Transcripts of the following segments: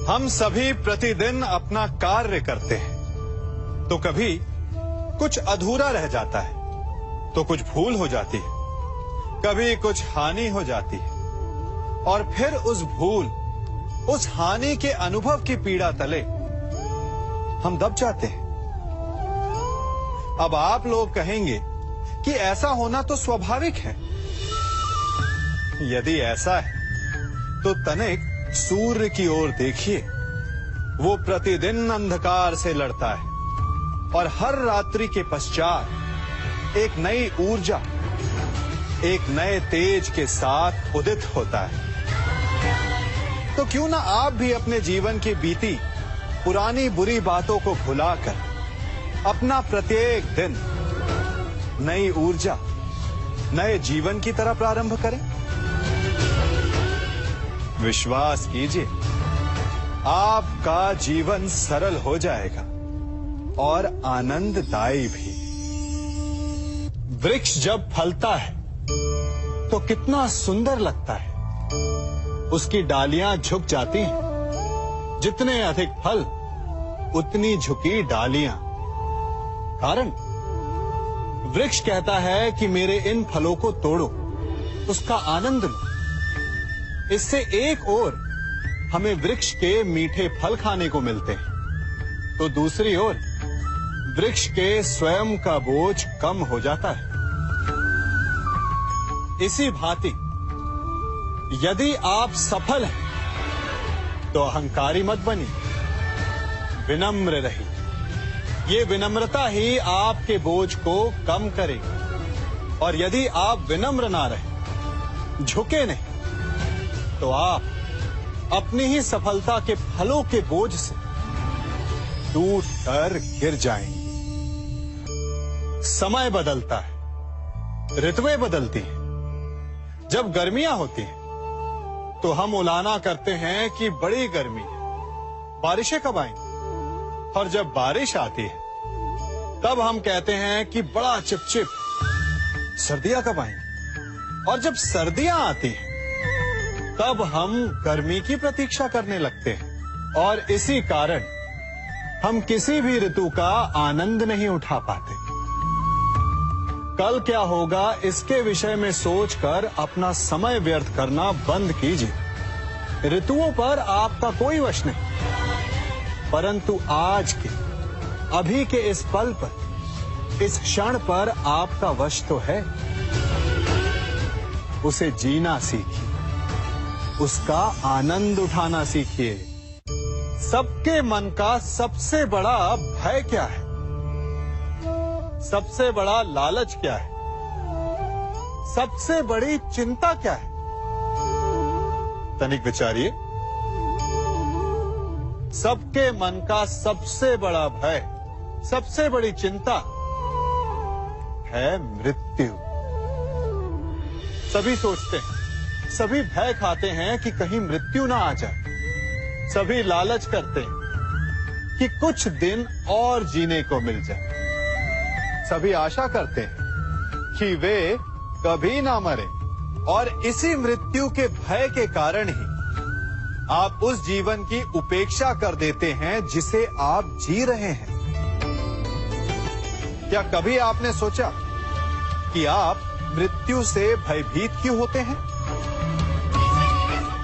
हम सभी प्रतिदिन अपना कार्य करते हैं, तो कभी कुछ अधूरा रह जाता है, तो कुछ भूल हो जाती है, कभी कुछ हानि हो जाती है, और फिर उस भूल, उस हानि के अनुभव की पीड़ा तले हम दब जाते हैं। अब आप लोग कहेंगे कि ऐसा होना तो स्वाभाविक है। यदि ऐसा है तो तनिक सूर्य की ओर देखिए। वो प्रतिदिन अंधकार से लड़ता है और हर रात्रि के पश्चात एक नई ऊर्जा, एक नए तेज के साथ उदित होता है। तो क्यों ना आप भी अपने जीवन की बीती पुरानी बुरी बातों को भुलाकर अपना प्रत्येक दिन नई ऊर्जा, नए जीवन की तरह प्रारंभ करें। विश्वास कीजिए, आपका जीवन सरल हो जाएगा और आनंददायी भी। वृक्ष जब फलता है तो कितना सुंदर लगता है। उसकी डालियां झुक जाती हैं। जितने अधिक फल, उतनी झुकी डालियां। कारण वृक्ष कहता है कि मेरे इन फलों को तोड़ो, उसका आनंद लो। इससे एक ओर हमें वृक्ष के मीठे फल खाने को मिलते हैं, तो दूसरी ओर वृक्ष के स्वयं का बोझ कम हो जाता है। इसी भांति यदि आप सफल हैं तो अहंकारी मत बनिए, विनम्र रहिए। ये विनम्रता ही आपके बोझ को कम करेगी। और यदि आप विनम्र ना रहे, झुके नहीं, तो आप अपनी ही सफलता के फलों के बोझ से टूट कर गिर जाएंगे। समय बदलता है, ऋतुएं बदलती हैं। जब गर्मियां होती हैं तो हम उलाना करते हैं कि बड़ी गर्मी है, बारिशें कब आएंगी। और जब बारिश आती है तब हम कहते हैं कि बड़ा चिपचिप, सर्दियां कब आएंगी। और जब सर्दियां आती हैं तब हम गर्मी की प्रतीक्षा करने लगते हैं। और इसी कारण हम किसी भी ऋतु का आनंद नहीं उठा पाते। कल क्या होगा इसके विषय में सोचकर अपना समय व्यर्थ करना बंद कीजिए। ऋतुओं पर आपका कोई वश नहीं, परंतु आज के, अभी के इस पल पर, इस क्षण पर आपका वश तो है। उसे जीना सीखिए, उसका आनंद उठाना सीखिए। सबके मन का सबसे बड़ा भय क्या है? सबसे बड़ा लालच क्या है? सबसे बड़ी चिंता क्या है? तनिक विचारिए। सबके मन का सबसे बड़ा भय, सबसे बड़ी चिंता है मृत्यु। सभी सोचते हैं, सभी भय खाते हैं कि कहीं मृत्यु ना आ जाए। सभी लालच करते हैं कि कुछ दिन और जीने को मिल जाए। सभी आशा करते हैं कि वे कभी ना मरे। और इसी मृत्यु के भय के कारण ही आप उस जीवन की उपेक्षा कर देते हैं जिसे आप जी रहे हैं। क्या कभी आपने सोचा कि आप मृत्यु से भयभीत क्यों होते हैं?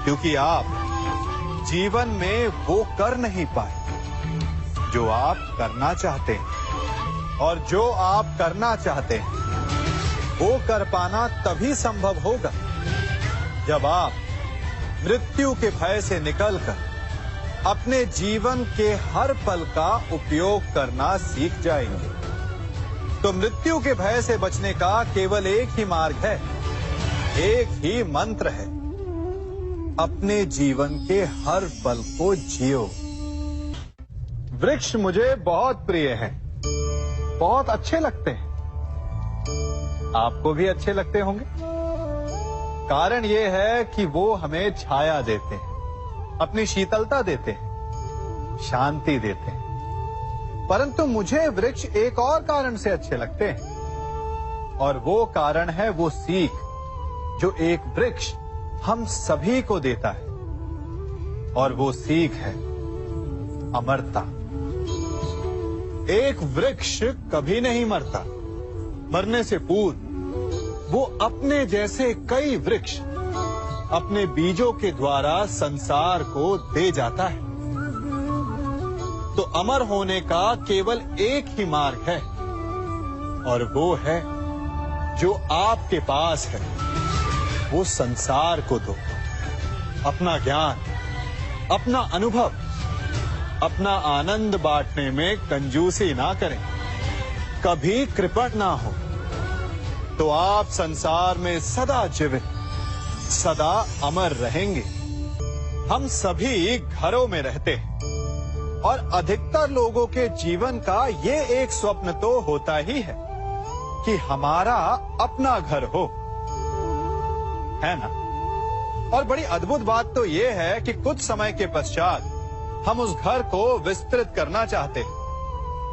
क्योंकि आप जीवन में वो कर नहीं पाए जो आप करना चाहते हैं। और जो आप करना चाहते हैं वो कर पाना तभी संभव होगा जब आप मृत्यु के भय से निकलकर अपने जीवन के हर पल का उपयोग करना सीख जाएंगे। तो मृत्यु के भय से बचने का केवल एक ही मार्ग है, एक ही मंत्र है। अपने जीवन के हर पल को जियो। वृक्ष मुझे बहुत प्रिय हैं, बहुत अच्छे लगते हैं। आपको भी अच्छे लगते होंगे। कारण ये है कि वो हमें छाया देते हैं, अपनी शीतलता देते हैं, शांति देते हैं। परंतु मुझे वृक्ष एक और कारण से अच्छे लगते हैं, और वो कारण है वो सीख जो एक वृक्ष हम सभी को देता है। और वो सीख है अमरता। एक वृक्ष कभी नहीं मरता। मरने से पूर्व वो अपने जैसे कई वृक्ष अपने बीजों के द्वारा संसार को दे जाता है। तो अमर होने का केवल एक ही मार्ग है, और वो है जो आपके पास है। वो संसार को दो। अपना ज्ञान, अपना अनुभव, अपना आनंद बांटने में कंजूसी ना करें। कभी कृपण ना हो, तो आप संसार में सदा जीवित, सदा अमर रहेंगे। हम सभी घरों में रहते हैं, और अधिकतर लोगों के जीवन का ये एक स्वप्न तो होता ही है कि हमारा अपना घर हो, है ना? और बड़ी अद्भुत बात तो ये है कि कुछ समय के पश्चात हम उस घर को विस्तृत करना चाहते हैं,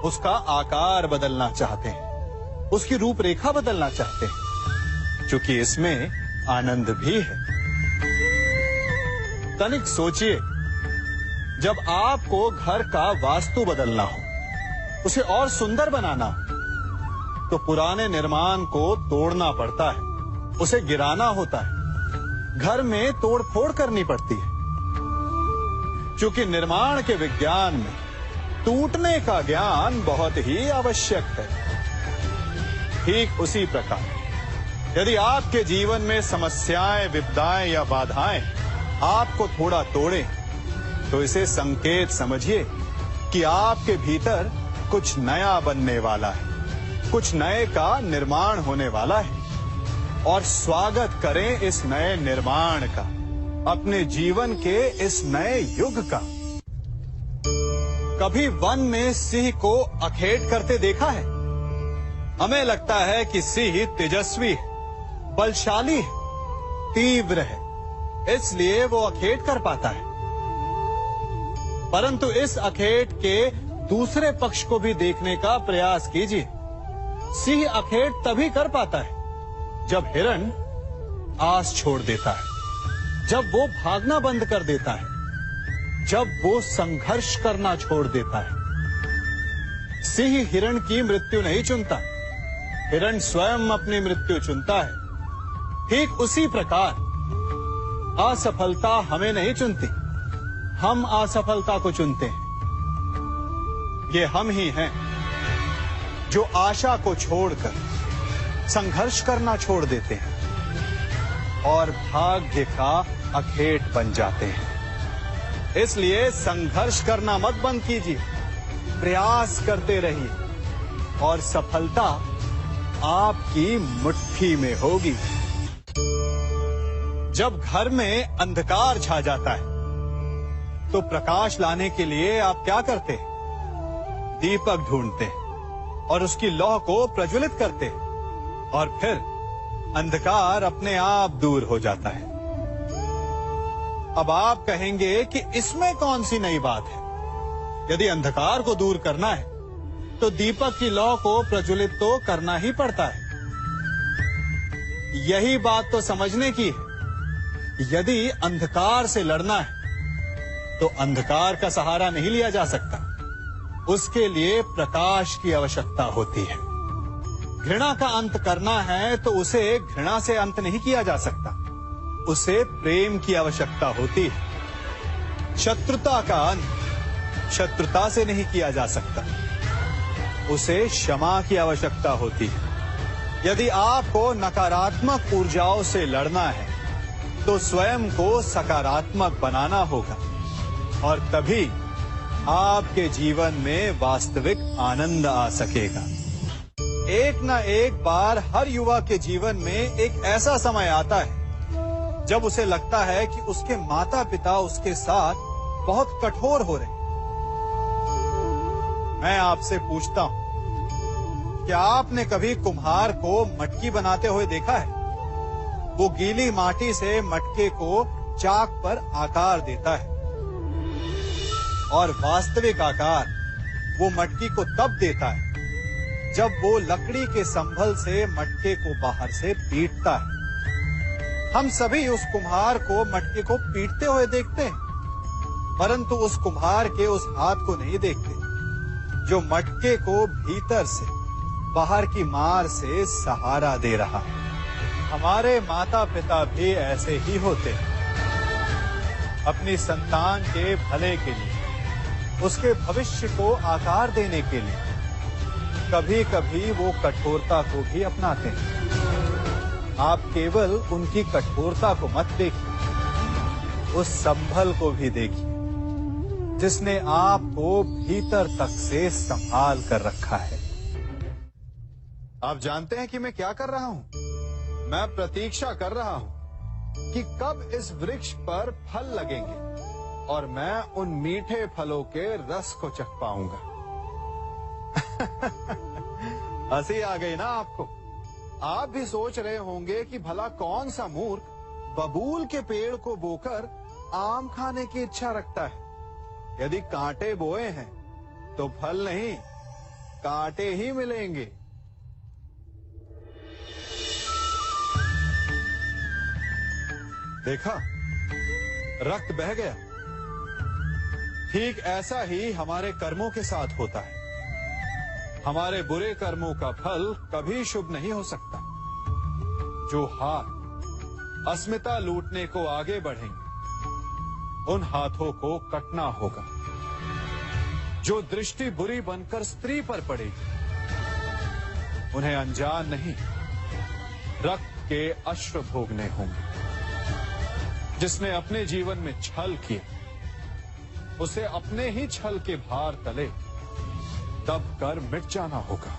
उसका आकार बदलना चाहते हैं, उसकी रूपरेखा बदलना चाहते हैं, क्योंकि इसमें आनंद भी है। तनिक सोचिए, जब आपको घर का वास्तु बदलना हो, उसे और सुंदर बनाना हो, तो पुराने निर्माण को तोड़ना पड़ता है, उसे गिराना होता है, घर में तोड़फोड़ करनी पड़ती है। क्योंकि निर्माण के विज्ञान में टूटने का ज्ञान बहुत ही आवश्यक है। ठीक उसी प्रकार यदि आपके जीवन में समस्याएं, विपदाएं या बाधाएं आपको थोड़ा तोड़ें, तो इसे संकेत समझिए कि आपके भीतर कुछ नया बनने वाला है, कुछ नए का निर्माण होने वाला है। और स्वागत करें इस नए निर्माण का, अपने जीवन के इस नए युग का। कभी वन में सिंह को अखेट करते देखा है? हमें लगता है कि सिंह तेजस्वी है, बलशाली है, तीव्र है, इसलिए वो अखेट कर पाता है। परंतु इस अखेट के दूसरे पक्ष को भी देखने का प्रयास कीजिए। सिंह अखेट तभी कर पाता है जब हिरण आस छोड़ देता है, जब वो भागना बंद कर देता है, जब वो संघर्ष करना छोड़ देता है। सिंह हिरण की मृत्यु नहीं चुनता, हिरण स्वयं अपनी मृत्यु चुनता है। ठीक उसी प्रकार असफलता हमें नहीं चुनती, हम असफलता को चुनते हैं। ये हम ही हैं जो आशा को छोड़कर संघर्ष करना छोड़ देते हैं और भाग्य का अखेट बन जाते हैं। इसलिए संघर्ष करना मत बंद कीजिए, प्रयास करते रहिए और सफलता आपकी मुट्ठी में होगी। जब घर में अंधकार छा जाता है, तो प्रकाश लाने के लिए आप क्या करते हैं? दीपक ढूंढते हैं और उसकी लौ को प्रज्वलित करते हैं, और फिर अंधकार अपने आप दूर हो जाता है। अब आप कहेंगे कि इसमें कौन सी नई बात है? यदि अंधकार को दूर करना है, तो दीपक की लौ को प्रज्वलित तो करना ही पड़ता है। यही बात तो समझने की है। यदि अंधकार से लड़ना है, तो अंधकार का सहारा नहीं लिया जा सकता, उसके लिए प्रकाश की आवश्यकता होती है। घृणा का अंत करना है तो उसे घृणा से अंत नहीं किया जा सकता, उसे प्रेम की आवश्यकता होती है। शत्रुता का अंत शत्रुता से नहीं किया जा सकता, उसे क्षमा की आवश्यकता होती है। यदि आपको नकारात्मक ऊर्जाओं से लड़ना है, तो स्वयं को सकारात्मक बनाना होगा, और तभी आपके जीवन में वास्तविक आनंद आ सकेगा। एक न एक बार हर युवा के जीवन में एक ऐसा समय आता है जब उसे लगता है कि उसके माता पिता उसके साथ बहुत कठोर हो रहे हैं। मैं आपसे पूछता हूं, क्या आपने कभी कुम्हार को मटकी बनाते हुए देखा है? वो गीली माटी से मटके को चाक पर आकार देता है, और वास्तविक आकार वो मटकी को तब देता है जब वो लकड़ी के संभल से मटके को बाहर से पीटता है। हम सभी उस कुम्हार को मटके को पीटते हुए देखते हैं, परंतु उस कुम्हार के उस हाथ को नहीं देखते जो मटके को भीतर से बाहर की मार से सहारा दे रहा है। हमारे माता पिता भी ऐसे ही होते हैं। अपनी संतान के भले के लिए, उसके भविष्य को आकार देने के लिए कभी कभी वो कठोरता को भी अपनाते हैं। आप केवल उनकी कठोरता को मत देखिए, उस संभल को भी देखिए जिसने आपको भीतर तक से संभाल कर रखा है। आप जानते हैं कि मैं क्या कर रहा हूं? मैं प्रतीक्षा कर रहा हूं कि कब इस वृक्ष पर फल लगेंगे और मैं उन मीठे फलों के रस को चख पाऊंगा। हंसी आ गई ना आपको? आप भी सोच रहे होंगे कि भला कौन सा मूर्ख बबूल के पेड़ को बोकर आम खाने की इच्छा रखता है। यदि कांटे बोए हैं तो फल नहीं, कांटे ही मिलेंगे। देखा, रक्त बह गया। ठीक ऐसा ही हमारे कर्मों के साथ होता है। हमारे बुरे कर्मों का फल कभी शुभ नहीं हो सकता। जो हाथ अस्मिता लूटने को आगे बढ़ेंगे, उन हाथों को कटना होगा। जो दृष्टि बुरी बनकर स्त्री पर पड़ेगी, उन्हें अनजान नहीं रक्त के अश्रु भोगने होंगे। जिसने अपने जीवन में छल किया, उसे अपने ही छल के भार तले दब कर मिट जाना होगा।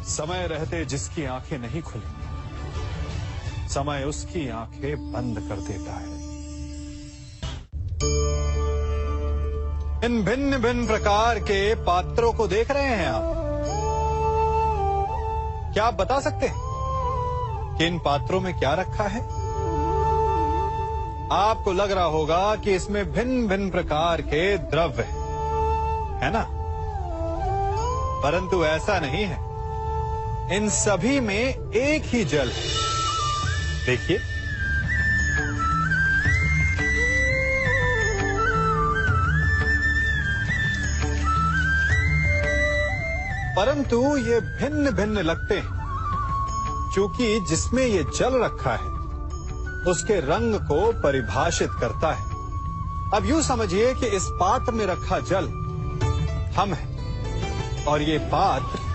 समय रहते जिसकी आंखें नहीं खुली, समय उसकी आंखें बंद कर देता है। इन भिन्न भिन्न प्रकार के पात्रों को देख रहे हैं आप? क्या आप बता सकते हैं कि इन पात्रों में क्या रखा है? आपको लग रहा होगा कि इसमें भिन्न भिन्न प्रकार के द्रव्य है ना? परंतु ऐसा नहीं है। इन सभी में एक ही जल है। देखिए, परंतु ये भिन्न भिन्न लगते हैं क्योंकि जिसमें ये जल रखा है उसके रंग को परिभाषित करता है। अब यूं समझिए कि इस पात्र में रखा जल हम हैं और ये पात्र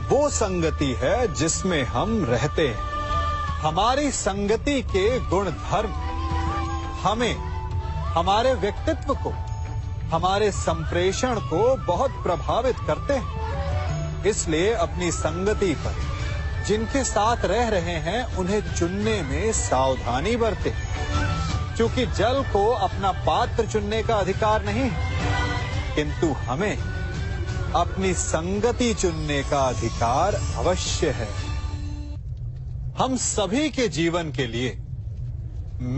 वो संगति है जिसमें हम रहते हैं। हमारी संगति के गुण धर्म हमें, हमारे व्यक्तित्व को, हमारे संप्रेषण को बहुत प्रभावित करते हैं। इसलिए अपनी संगति पर जिनके साथ रह रहे हैं उन्हें चुनने में सावधानी बरतें, क्योंकि जल को अपना पात्र चुनने का अधिकार नहीं है, किंतु हमें अपनी संगति चुनने का अधिकार अवश्य है। हम सभी के जीवन के लिए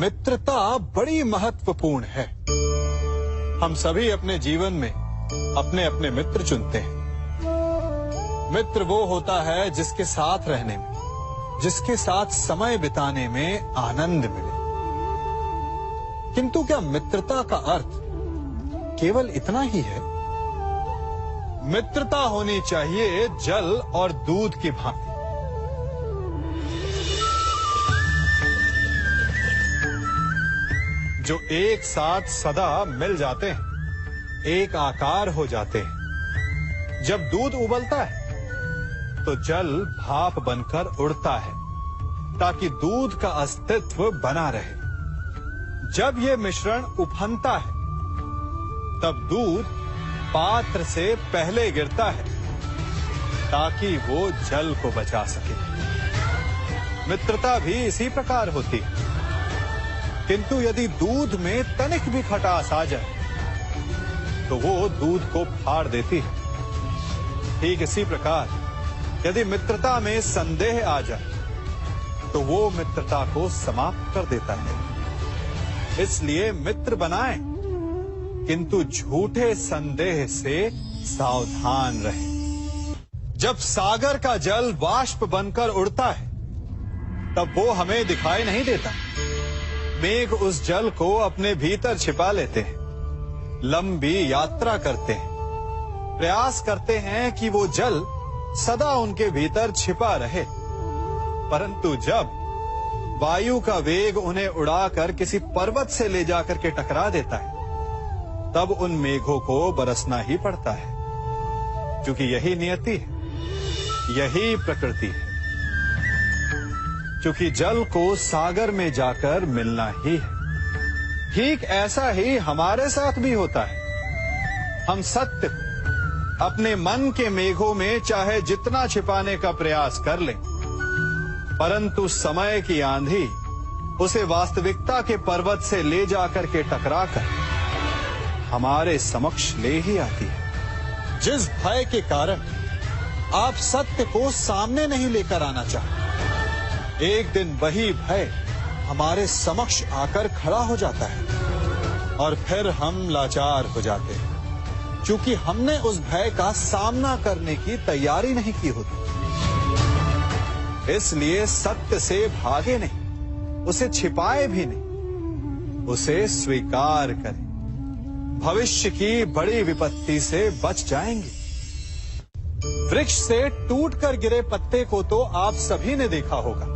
मित्रता बड़ी महत्वपूर्ण है। हम सभी अपने जीवन में अपने अपने मित्र चुनते हैं। मित्र वो होता है जिसके साथ रहने में, जिसके साथ समय बिताने में आनंद मिले। किंतु क्या मित्रता का अर्थ केवल इतना ही है? मित्रता होनी चाहिए जल और दूध की भांति। जो एक साथ सदा मिल जाते हैं, एक आकार हो जाते हैं। जब दूध उबलता है तो जल भाप बनकर उड़ता है ताकि दूध का अस्तित्व बना रहे। जब यह मिश्रण उफनता है तब दूध पात्र से पहले गिरता है ताकि वो जल को बचा सके। मित्रता भी इसी प्रकार होती है, किंतु यदि दूध में तनिक भी खटास आ जाए तो वो दूध को फाड़ देती है। ठीक इसी प्रकार यदि मित्रता में संदेह आ जाए तो वो मित्रता को समाप्त कर देता है। इसलिए मित्र बनाएं, किंतु झूठे संदेह से सावधान रहें। जब सागर का जल वाष्प बनकर उड़ता है तब वो हमें दिखाई नहीं देता। मेघ उस जल को अपने भीतर छिपा लेते हैं, लंबी यात्रा करते हैं, प्रयास करते हैं कि वो जल सदा उनके भीतर छिपा रहे। परंतु जब वायु का वेग उन्हें उड़ाकर किसी पर्वत से ले जाकर के टकरा देता है, तब उन मेघों को बरसना ही पड़ता है, क्योंकि यही नियति है, यही प्रकृति है। क्योंकि जल को सागर में जाकर मिलना ही है। ठीक ऐसा ही हमारे साथ भी होता है। हम सत्य को अपने मन के मेघों में चाहे जितना छिपाने का प्रयास कर लें, परंतु समय की आंधी उसे वास्तविकता के पर्वत से ले जाकर के टकराकर हमारे समक्ष ले ही आती है। जिस भय के कारण आप सत्य को सामने नहीं लेकर आना चाहते, एक दिन वही भय हमारे समक्ष आकर खड़ा हो जाता है और फिर हम लाचार हो जाते हैं, क्योंकि हमने उस भय का सामना करने की तैयारी नहीं की होती। इसलिए सत्य से भागे नहीं, उसे छिपाए भी नहीं, उसे स्वीकार करें। भविष्य की बड़ी विपत्ति से बच जाएंगे। वृक्ष से टूटकर गिरे पत्ते को तो आप सभी ने देखा होगा।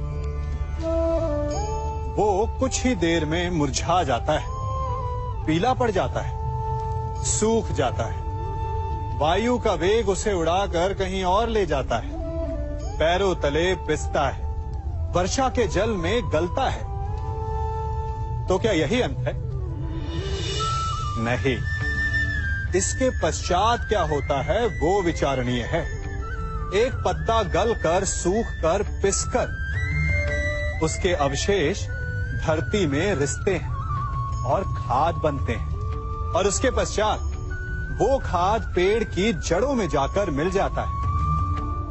वो कुछ ही देर में मुरझा जाता है, पीला पड़ जाता है, सूख जाता है। वायु का वेग उसे उड़ाकर कहीं और ले जाता है, पैरों तले पिसता है, वर्षा के जल में गलता है। तो क्या यही अंत है? नहीं। इसके पश्चात क्या होता है वो विचारणीय है। एक पत्ता गलकर, सूखकर, पिसकर उसके अवशेष धरती में रिसते हैं और खाद बनते हैं, और उसके पश्चात वो खाद पेड़ की जड़ों में जाकर मिल जाता है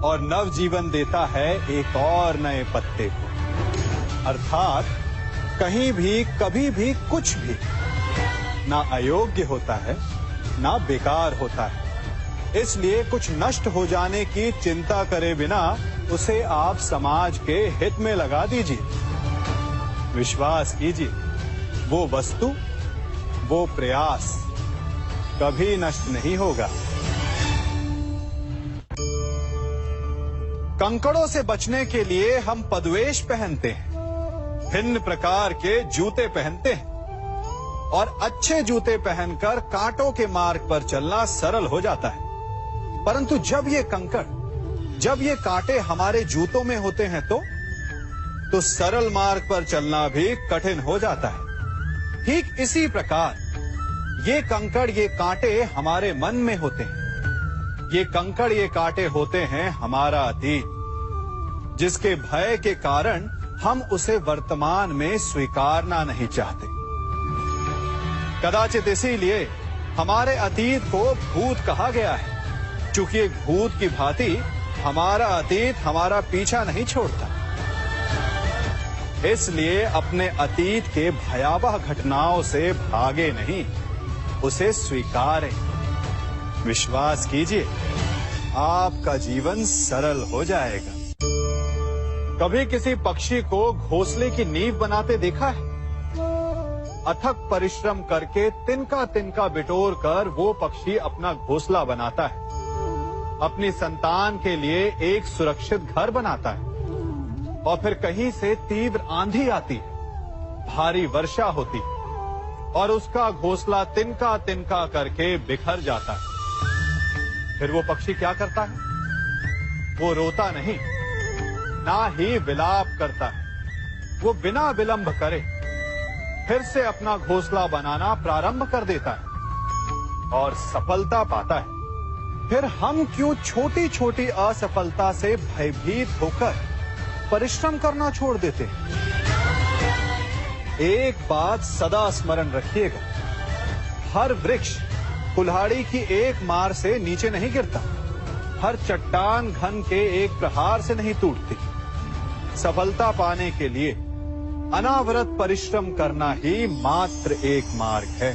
और नवजीवन देता है एक और नए पत्ते को। अर्थात कहीं भी, कभी भी, कुछ भी ना अयोग्य होता है, ना बेकार होता है। इसलिए कुछ नष्ट हो जाने की चिंता करे बिना उसे आप समाज के हित में लगा दीजिए। विश्वास कीजिए, वो वस्तु, वो प्रयास कभी नष्ट नहीं होगा। कंकड़ों से बचने के लिए हम पदवेश पहनते हैं, भिन्न प्रकार के जूते पहनते हैं, और अच्छे जूते पहनकर कांटों के मार्ग पर चलना सरल हो जाता है। परंतु जब ये कंकड़, जब ये कांटे हमारे जूतों में होते हैं तो सरल मार्ग पर चलना भी कठिन हो जाता है। ठीक इसी प्रकार ये कंकड़, ये कांटे हमारे मन में होते हैं। ये कंकड़, ये कांटे होते हैं हमारा अतीत, जिसके भय के कारण हम उसे वर्तमान में स्वीकारना नहीं चाहते। कदाचित इसीलिए हमारे अतीत को भूत कहा गया है, क्योंकि एक भूत की भांति हमारा अतीत हमारा पीछा नहीं छोड़ता। इसलिए अपने अतीत के भयावह घटनाओं से भागे नहीं, उसे स्वीकारें। विश्वास कीजिए, आपका जीवन सरल हो जाएगा। कभी किसी पक्षी को घोंसले की नींव बनाते देखा है? अथक परिश्रम करके तिनका तिनका बिटोर कर वो पक्षी अपना घोंसला बनाता है, अपनी संतान के लिए एक सुरक्षित घर बनाता है। और फिर कहीं से तीव्र आंधी आती है, भारी वर्षा होती है, और उसका घोंसला तिनका तिनका करके बिखर जाता है। फिर वो पक्षी क्या करता है? वो रोता नहीं, ना ही विलाप करता है। वो बिना विलंब करे फिर से अपना घोंसला बनाना प्रारंभ कर देता है और सफलता पाता है। फिर हम क्यों छोटी छोटी असफलता से भयभीत होकर परिश्रम करना छोड़ देते हैं? एक बात सदा स्मरण रखिएगा, हर वृक्ष कुल्हाड़ी की एक मार से नीचे नहीं गिरता, हर चट्टान घन के एक प्रहार से नहीं टूटती। सफलता पाने के लिए अनावरत परिश्रम करना ही मात्र एक मार्ग है।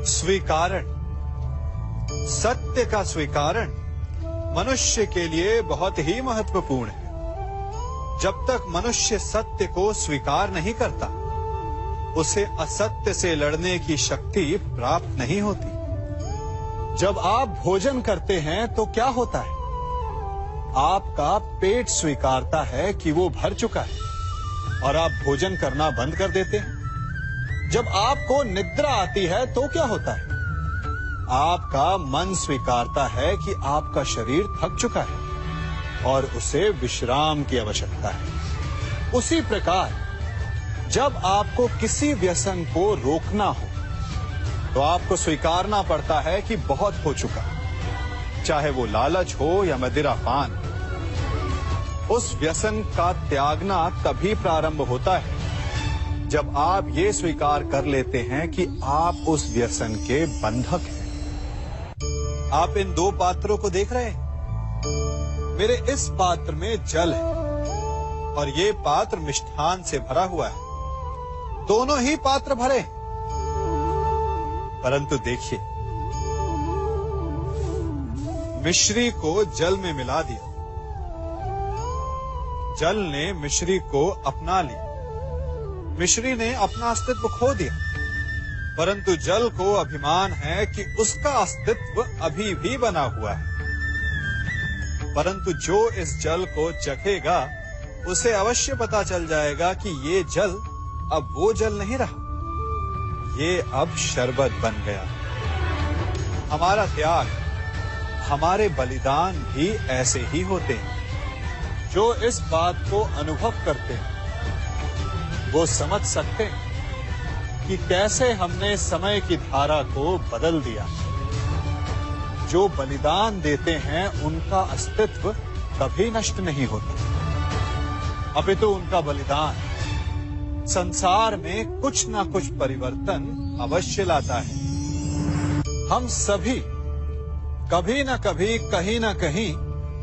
स्वीकारण, सत्य का स्वीकारण मनुष्य के लिए बहुत ही महत्वपूर्ण है। जब तक मनुष्य सत्य को स्वीकार नहीं करता, उसे असत्य से लड़ने की शक्ति प्राप्त नहीं होती। जब आप भोजन करते हैं तो क्या होता है? आपका पेट स्वीकारता है कि वो भर चुका है और आप भोजन करना बंद कर देते हैं। जब आपको निद्रा आती है तो क्या होता है? आपका मन स्वीकारता है कि आपका शरीर थक चुका है और उसे विश्राम की आवश्यकता है। उसी प्रकार जब आपको किसी व्यसन को रोकना हो तो आपको स्वीकारना पड़ता है कि बहुत हो चुका, चाहे वो लालच हो या मदिरापान। उस व्यसन का त्यागना तभी प्रारंभ होता है जब आप ये स्वीकार कर लेते हैं कि आप उस व्यसन के बंधक हैं। आप इन दो पात्रों को देख रहे हैं। मेरे इस पात्र में जल है और ये पात्र मिष्ठान से भरा हुआ है। दोनों ही पात्र भरे, परंतु देखिए, मिश्री को जल में मिला दिया, जल ने मिश्री को अपना लिया, मिश्री ने अपना अस्तित्व खो दिया, परंतु जल को अभिमान है कि उसका अस्तित्व अभी भी बना हुआ है। परंतु जो इस जल को चखेगा उसे अवश्य पता चल जाएगा कि ये जल अब वो जल नहीं रहा, ये अब शरबत बन गया। हमारा त्याग, हमारे बलिदान भी ऐसे ही होते हैं। जो इस बात को अनुभव करते हैं वो समझ सकते हैं कि कैसे हमने समय की धारा को बदल दिया। जो बलिदान देते हैं उनका अस्तित्व कभी नष्ट नहीं होता, अपितु उनका बलिदान संसार में कुछ ना कुछ परिवर्तन अवश्य लाता है। हम सभी कभी ना कभी, कहीं ना कहीं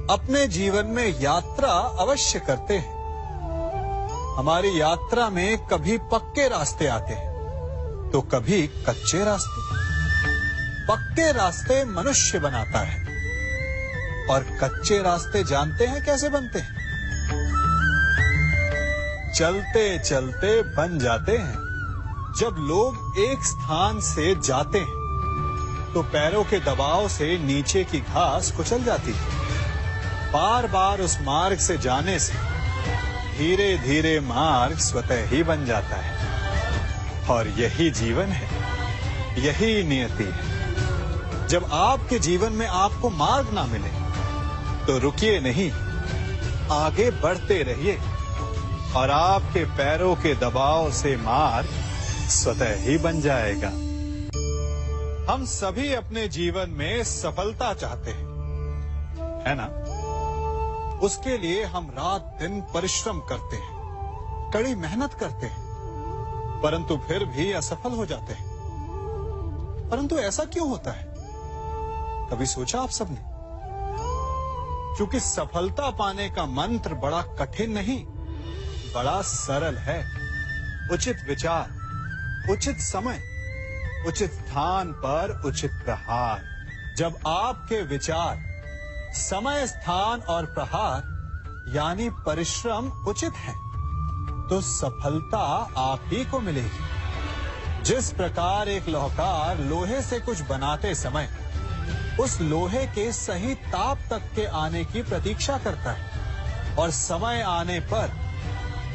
अपने जीवन में यात्रा अवश्य करते हैं। हमारी यात्रा में कभी पक्के रास्ते आते हैं तो कभी कच्चे रास्ते। पक्के रास्ते मनुष्य बनाता है और कच्चे रास्ते जानते हैं कैसे बनते हैं? चलते चलते बन जाते हैं। जब लोग एक स्थान से जाते हैं तो पैरों के दबाव से नीचे की घास कुचल जाती है। बार बार उस मार्ग से जाने से धीरे धीरे मार्ग स्वतः ही बन जाता है। और यही जीवन है, यही नियति है। जब आपके जीवन में आपको मार्ग ना मिले तो रुकिए नहीं, आगे बढ़ते रहिए और आपके पैरों के दबाव से मार्ग स्वतः ही बन जाएगा। हम सभी अपने जीवन में सफलता चाहते हैं, है ना? उसके लिए हम रात दिन परिश्रम करते हैं, कड़ी मेहनत करते हैं, परंतु फिर भी असफल हो जाते हैं। परंतु ऐसा क्यों होता है? कभी सोचा आप सबने? क्योंकि सफलता पाने का मंत्र बड़ा कठिन नहीं, बड़ा सरल है। उचित विचार, उचित समय, उचित स्थान पर उचित प्रहार। जब आपके विचार, समय, स्थान और प्रहार यानी परिश्रम उचित है तो सफलता आप ही को मिलेगी। जिस प्रकार एक लोहार लोहे से कुछ बनाते समय उस लोहे के सही ताप तक के आने की प्रतीक्षा करता है और समय आने पर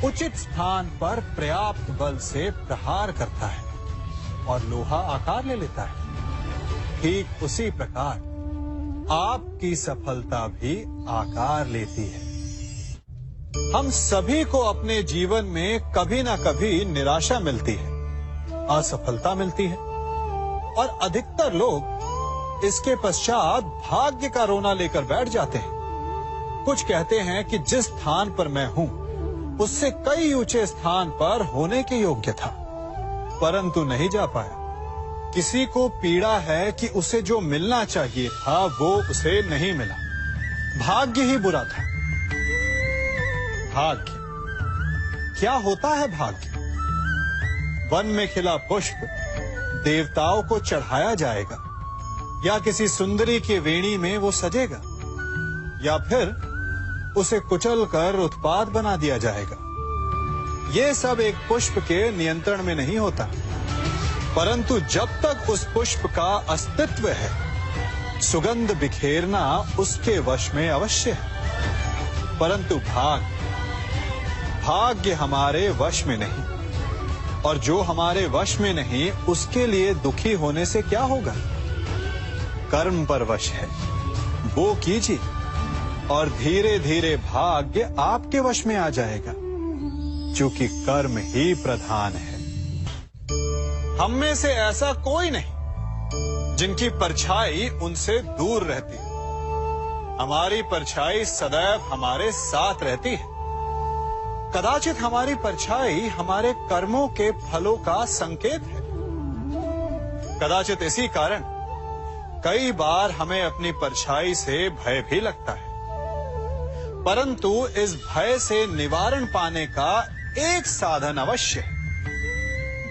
उचित स्थान पर पर्याप्त बल से प्रहार करता है और लोहा आकार ले लेता है, ठीक उसी प्रकार आपकी सफलता भी आकार लेती है। हम सभी को अपने जीवन में कभी ना कभी निराशा मिलती है, असफलता मिलती है और अधिकतर लोग इसके पश्चात भाग्य का रोना लेकर बैठ जाते हैं। कुछ कहते हैं कि जिस स्थान पर मैं हूं उससे कई ऊंचे स्थान पर होने के योग्य था, परंतु नहीं जा पाया। किसी को पीड़ा है कि उसे जो मिलना चाहिए था वो उसे नहीं मिला, भाग्य ही बुरा था। भाग्य क्या होता है? भाग्य वन में खिला पुष्प देवताओं को चढ़ाया जाएगा, या किसी सुंदरी की वेणी में वो सजेगा, या फिर उसे कुचल कर उत्पाद बना दिया जाएगा। ये सब एक पुष्प के नियंत्रण में नहीं होता, परंतु जब तक उस पुष्प का अस्तित्व है, सुगंध बिखेरना उसके वश में अवश्य है। परंतु भाग्य हमारे वश में नहीं, और जो हमारे वश में नहीं उसके लिए दुखी होने से क्या होगा। कर्म पर वश है, वो कीजिए और धीरे धीरे भाग्य आपके वश में आ जाएगा, क्योंकि कर्म ही प्रधान है। हम में से ऐसा कोई नहीं जिनकी परछाई उनसे दूर रहती है। हमारी परछाई सदैव हमारे साथ रहती है। कदाचित हमारी परछाई हमारे कर्मों के फलों का संकेत है। कदाचित इसी कारण कई बार हमें अपनी परछाई से भय भी लगता है, परंतु इस भय से निवारण पाने का एक साधन अवश्य है।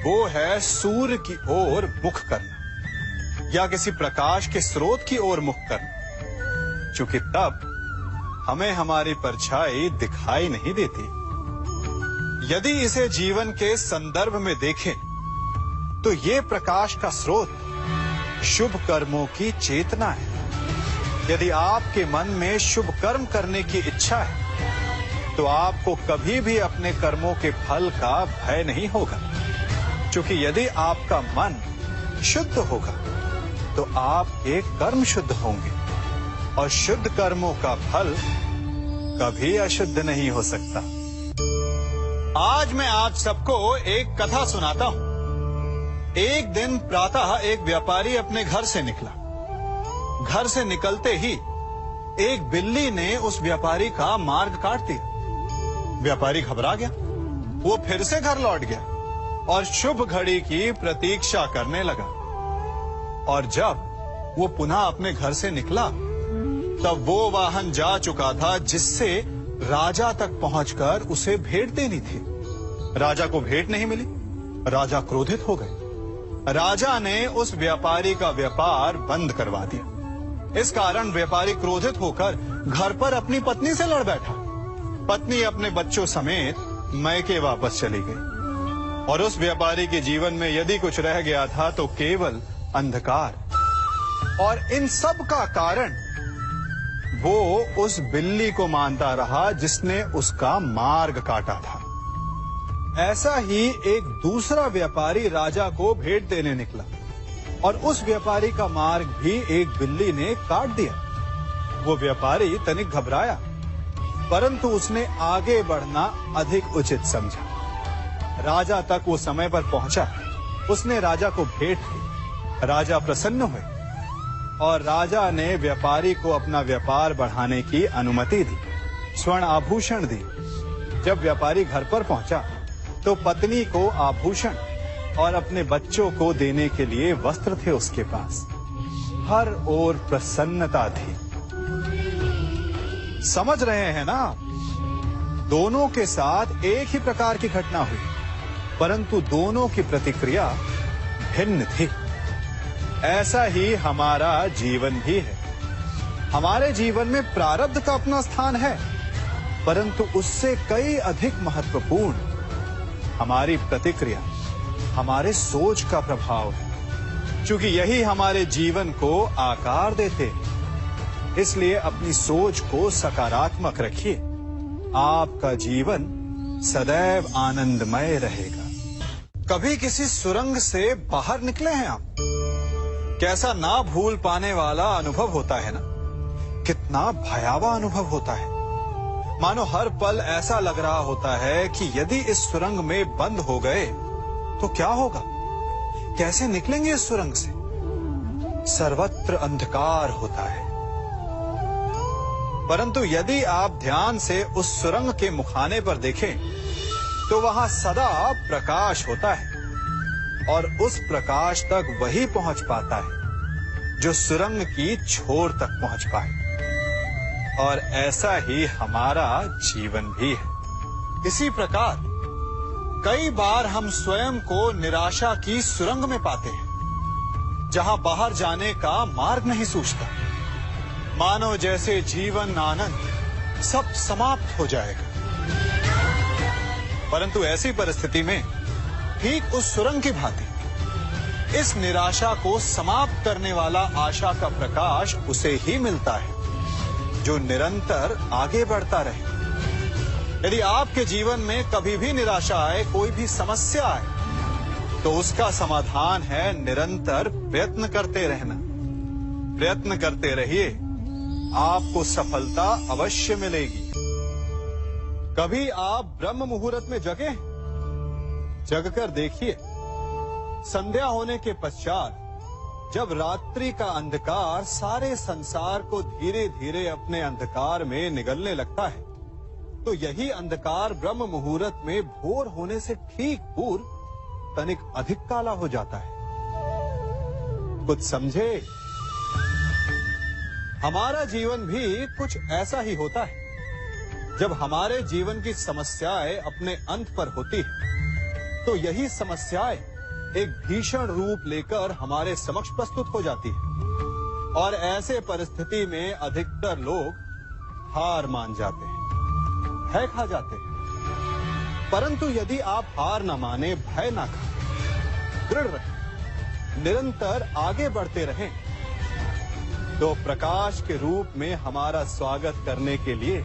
वो है सूर्य की ओर मुख करना या किसी प्रकाश के स्रोत की ओर मुख करना, क्योंकि तब हमें हमारी परछाई दिखाई नहीं देती। यदि इसे जीवन के संदर्भ में देखें तो ये प्रकाश का स्रोत शुभ कर्मों की चेतना है। यदि आपके मन में शुभ कर्म करने की इच्छा है तो आपको कभी भी अपने कर्मों के फल का भय नहीं होगा, क्योंकि यदि आपका मन शुद्ध होगा तो आपके कर्म शुद्ध होंगे, और शुद्ध कर्मों का फल कभी अशुद्ध नहीं हो सकता। आज मैं आप सबको एक कथा सुनाता हूं। एक दिन प्रातः एक व्यापारी अपने घर से निकला। घर से निकलते ही एक बिल्ली ने उस व्यापारी का मार्ग काट दिया। व्यापारी घबरा गया। वो फिर से घर लौट गया और शुभ घड़ी की प्रतीक्षा करने लगा। और जब वो पुनः अपने घर से निकला तब वो वाहन जा चुका था जिससे राजा तक पहुंचकर उसे भेंट देनी थी। राजा को भेंट नहीं मिली। राजा क्रोधित हो गए। राजा ने उस व्यापारी का व्यापार बंद करवा दिया। इस कारण व्यापारी क्रोधित होकर घर पर अपनी पत्नी से लड़ बैठा। पत्नी अपने बच्चों समेत मैके वापस चली गई, और उस व्यापारी के जीवन में यदि कुछ रह गया था तो केवल अंधकार। और इन सब का कारण वो उस बिल्ली को मानता रहा जिसने उसका मार्ग काटा था। ऐसा ही एक दूसरा व्यापारी राजा को भेंट देने निकला, और उस व्यापारी का मार्ग भी एक बिल्ली ने काट दिया। वो व्यापारी तनिक घबराया, परंतु उसने आगे बढ़ना अधिक उचित समझा। राजा तक वो समय पर पहुंचा। उसने राजा को भेंट दी। राजा प्रसन्न हुए और राजा ने व्यापारी को अपना व्यापार बढ़ाने की अनुमति दी, स्वर्ण आभूषण दी। जब व्यापारी घर पर पहुंचा तो पत्नी को आभूषण और अपने बच्चों को देने के लिए वस्त्र थे उसके पास। हर ओर प्रसन्नता थी। समझ रहे हैं ना? दोनों के साथ एक ही प्रकार की घटना हुई, परंतु दोनों की प्रतिक्रिया भिन्न थी। ऐसा ही हमारा जीवन भी है। हमारे जीवन में प्रारब्ध का अपना स्थान है, परंतु उससे कई अधिक महत्वपूर्ण हमारी प्रतिक्रिया, हमारे सोच का प्रभाव है, क्योंकि यही हमारे जीवन को आकार देते हैं। इसलिए अपनी सोच को सकारात्मक रखिए। आपका जीवन सदैव आनंदमय रहेगा। कभी किसी सुरंग से बाहर निकले हैं आप? कैसा ना भूल पाने वाला अनुभव होता है ना? कितना भयावह अनुभव होता है। मानो हर पल ऐसा लग रहा होता है कि यदि इस सुरंग में बंद हो गए तो क्या होगा? कैसे निकलेंगे इस सुरंग से? सर्वत्र अंधकार होता है। परंतु यदि आप ध्यान से उस सुरंग के मुखाने पर देखें तो वहां सदा प्रकाश होता है, और उस प्रकाश तक वही पहुंच पाता है जो सुरंग की छोर तक पहुंच पाए। और ऐसा ही हमारा जीवन भी है। इसी प्रकार कई बार हम स्वयं को निराशा की सुरंग में पाते हैं, जहां बाहर जाने का मार्ग नहीं सूझता। मानो जैसे जीवन आनंद सब समाप्त हो जाएगा। परंतु ऐसी परिस्थिति में ठीक उस सुरंग की भांति इस निराशा को समाप्त करने वाला आशा का प्रकाश उसे ही मिलता है जो निरंतर आगे बढ़ता रहे। यदि आपके जीवन में कभी भी निराशा आए, कोई भी समस्या आए, तो उसका समाधान है निरंतर प्रयत्न करते रहना। प्रयत्न करते रहिए, आपको सफलता अवश्य मिलेगी। कभी आप ब्रह्म मुहूर्त में जगे? जगकर देखिए, संध्या होने के पश्चात जब रात्रि का अंधकार सारे संसार को धीरे धीरे अपने अंधकार में निगलने लगता है, तो यही अंधकार ब्रह्म मुहूर्त में भोर होने से ठीक पूर्व तनिक अधिक काला हो जाता है। कुछ समझे? हमारा जीवन भी कुछ ऐसा ही होता है। जब हमारे जीवन की समस्याएं अपने अंत पर होती है, तो यही समस्याएं एक भीषण रूप लेकर हमारे समक्ष प्रस्तुत हो जाती है और ऐसे परिस्थिति में अधिकतर लोग हार मान जाते हैं, भय खा जाते हैं। परंतु यदि आप हार न माने, भय न खाएं, दृढ़ रहें, निरंतर आगे बढ़ते रहें, तो प्रकाश के रूप में हमारा स्वागत करने के लिए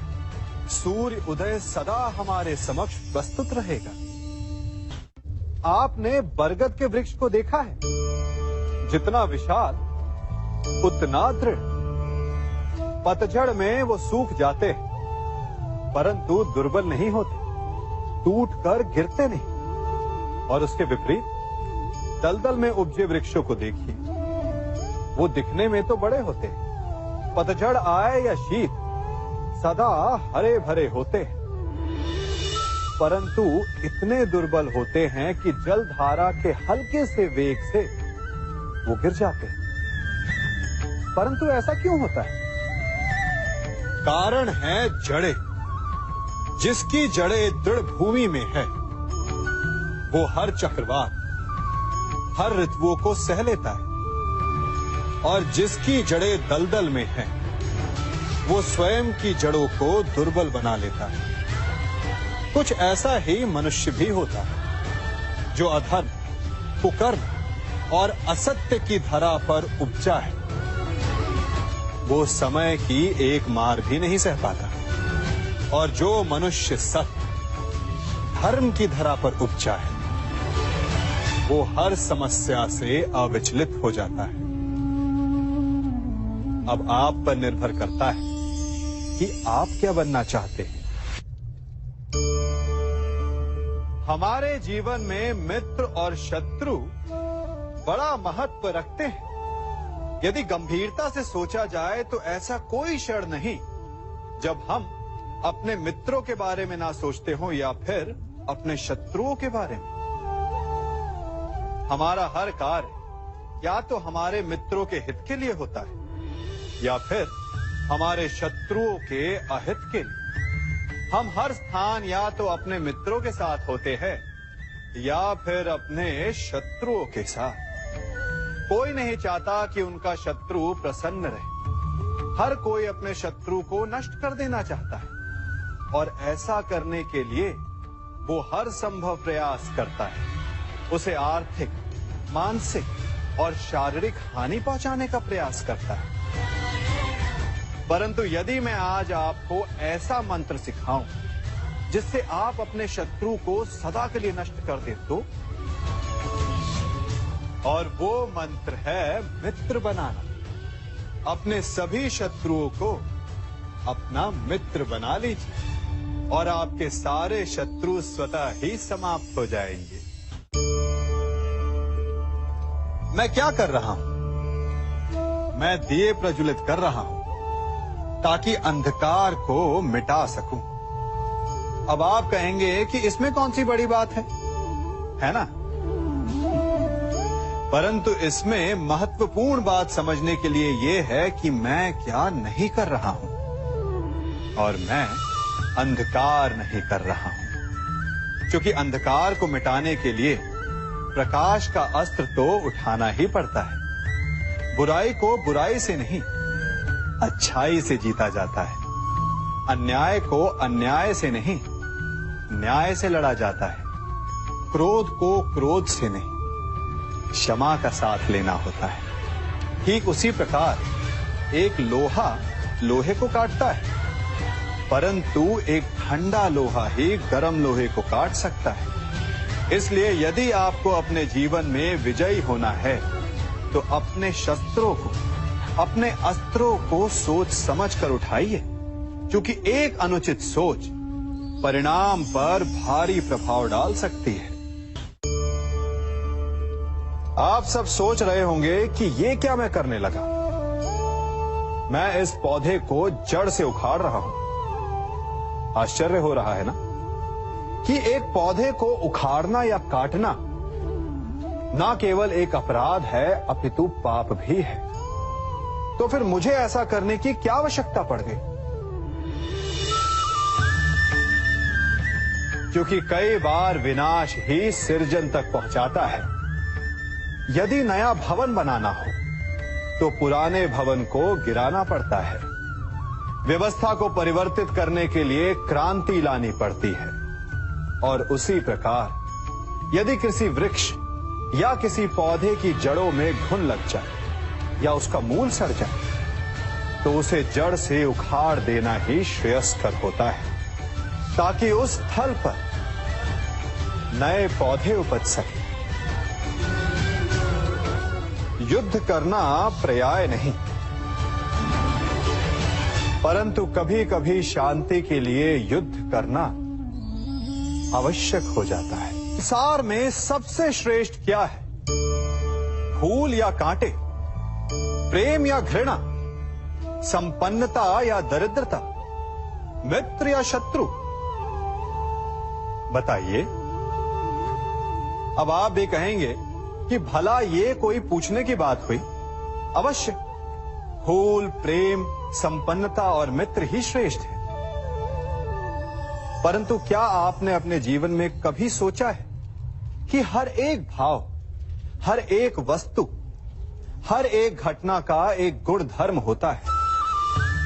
सूर्य उदय सदा हमारे समक्ष प्रस्तुत रहेगा। आपने बरगद के वृक्ष को देखा है? जितना विशाल उतना दृढ़। पतझड़ में वो सूख जाते हैं, परंतु दुर्बल नहीं होते, टूटकर गिरते नहीं। और उसके विपरीत दलदल में उपजे वृक्षों को देखिए, वो दिखने में तो बड़े होते हैं, पतझड़ आए या शीत सदा हरे भरे होते हैं, परंतु इतने दुर्बल होते हैं कि जल धारा के हल्के से वेग से वो गिर जाते हैं। परंतु ऐसा क्यों होता है? कारण है जड़ें। जिसकी जड़ें दृढ़ भूमि में है, वो हर चक्रवात, हर ऋतुओं को सह लेता है, और जिसकी जड़ें दलदल में है, वो स्वयं की जड़ों को दुर्बल बना लेता है। कुछ ऐसा ही मनुष्य भी होता है, जो अधर्म, कुकर्म और असत्य की धरा पर उपजा है। वो समय की एक मार भी नहीं सह पाता, और जो मनुष्य सत्य, धर्म की धरा पर उपजा है, वो हर समस्या से अविचलित हो जाता है। अब आप पर निर्भर करता है कि आप क्या बनना चाहते हैं। हमारे जीवन में मित्र और शत्रु बड़ा महत्व रखते हैं। यदि गंभीरता से सोचा जाए तो ऐसा कोई क्षण नहीं जब हम अपने मित्रों के बारे में ना सोचते हो या फिर अपने शत्रुओं के बारे में। हमारा हर कार्य या तो हमारे मित्रों के हित के लिए होता है या फिर हमारे शत्रुओं के अहित के लिए। हम हर स्थान या तो अपने मित्रों के साथ होते हैं या फिर अपने शत्रुओं के साथ। कोई नहीं चाहता कि उनका शत्रु प्रसन्न रहे। हर कोई अपने शत्रु को नष्ट कर देना चाहता है, और ऐसा करने के लिए वो हर संभव प्रयास करता है। उसे आर्थिक, मानसिक और शारीरिक हानि पहुंचाने का प्रयास करता है। परंतु यदि मैं आज आपको ऐसा मंत्र सिखाऊं जिससे आप अपने शत्रु को सदा के लिए नष्ट कर दे तो, और वो मंत्र है मित्र बनाना। अपने सभी शत्रुओं को अपना मित्र बना लीजिए और आपके सारे शत्रु स्वतः ही समाप्त हो जाएंगे। मैं क्या कर रहा हूं? मैं दिए प्रज्वलित कर रहा हूं ताकि अंधकार को मिटा सकूं। अब आप कहेंगे कि इसमें कौन सी बड़ी बात है ना? परंतु इसमें महत्वपूर्ण बात समझने के लिए यह है कि मैं क्या नहीं कर रहा हूं, और मैं अंधकार नहीं कर रहा हूं। क्योंकि अंधकार को मिटाने के लिए प्रकाश का अस्त्र तो उठाना ही पड़ता है। बुराई को बुराई से नहीं, अच्छाई से जीता जाता है। अन्याय को अन्याय से नहीं, न्याय से लड़ा जाता है। क्रोध को क्रोध से नहीं, क्षमा का साथ लेना होता है। ठीक उसी प्रकार एक लोहा लोहे को काटता है, परंतु एक ठंडा लोहा ही गर्म लोहे को काट सकता है। इसलिए यदि आपको अपने जीवन में विजयी होना है तो अपने शस्त्रों को, अपने अस्त्रों को सोच समझ कर उठाइए, क्योंकि एक अनुचित सोच परिणाम पर भारी प्रभाव डाल सकती है। आप सब सोच रहे होंगे कि ये क्या मैं करने लगा। मैं इस पौधे को जड़ से उखाड़ रहा हूं। आश्चर्य हो रहा है ना कि एक पौधे को उखाड़ना या काटना ना केवल एक अपराध है अपितु पाप भी है। तो फिर मुझे ऐसा करने की क्या आवश्यकता पड़ गई? क्योंकि कई बार विनाश ही सृजन तक पहुंचाता है। यदि नया भवन बनाना हो तो पुराने भवन को गिराना पड़ता है। व्यवस्था को परिवर्तित करने के लिए क्रांति लानी पड़ती है। और उसी प्रकार यदि किसी वृक्ष या किसी पौधे की जड़ों में घुन लग जाए या उसका मूल सड़ जाए तो उसे जड़ से उखाड़ देना ही श्रेयस्कर होता है, ताकि उस स्थल पर नए पौधे उपज सके। युद्ध करना पर्याय नहीं, परंतु कभी कभी शांति के लिए युद्ध करना आवश्यक हो जाता है। संसार में सबसे श्रेष्ठ क्या है? फूल या कांटे, प्रेम या घृणा, संपन्नता या दरिद्रता, मित्र या शत्रु? बताइए। अब आप भी कहेंगे कि भला ये कोई पूछने की बात हुई? अवश्य, फूल, प्रेम, संपन्नता और मित्र ही श्रेष्ठ है। परंतु क्या आपने अपने जीवन में कभी सोचा है कि हर एक भाव, हर एक वस्तु, हर एक घटना का एक गुण धर्म होता है?